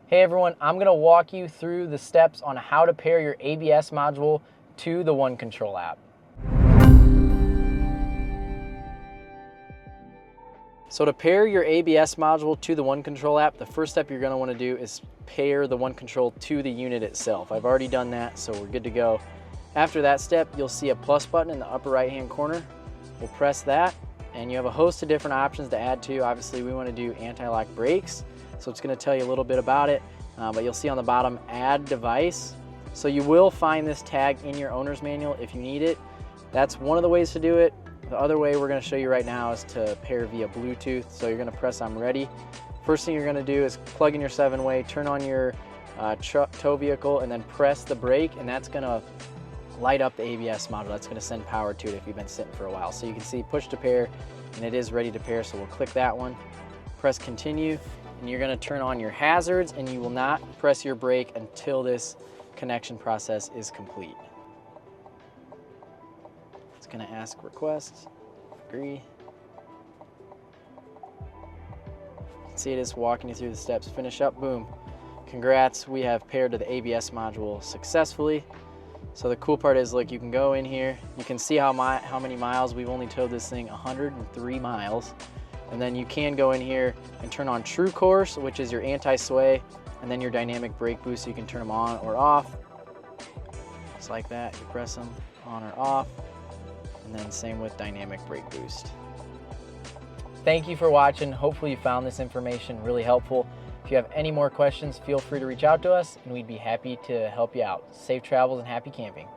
Hey everyone, I'm gonna walk you through the steps on how to pair your ABS module to the One Control app. So to pair your ABS module to the One Control app, the first step you're gonna wanna do is pair the One Control to the unit itself. I've already done that, so we're good to go. After that step, you'll see a plus button in the upper right-hand corner. We'll press that, and you have a host of different options to add to. Obviously, we wanna do anti-lock brakes, so it's gonna tell you a little bit about it, but you'll see on the bottom, add device. So you will find this tag in your owner's manual if you need it. That's one of the ways to do it. The other way we're gonna show you right now is to pair via Bluetooth. So you're gonna press I'm ready. First thing you're gonna do is plug in your 7-way, turn on your tow vehicle, and then press the brake, and that's gonna light up the ABS module. That's gonna send power to it if you've been sitting for a while. So you can see push to pair, and it is ready to pair, so we'll click that one. Press continue, and you're gonna turn on your hazards, and you will not press your brake until this connection process is complete. It's gonna ask request, agree. You can see it is walking you through the steps. Finish up, boom. Congrats, we have paired to the ABS module successfully. So the cool part is, look, you can go in here, you can see how many miles we've only towed this thing, 103 miles. And then you can go in here and turn on True Course, which is your anti-sway, and then your dynamic brake boost, so you can turn them on or off. Just like that, you press them on or off, and then same with dynamic brake boost. Thank you for watching. Hopefully you found this information really helpful. If you have any more questions, feel free to reach out to us, and we'd be happy to help you out. Safe travels and happy camping.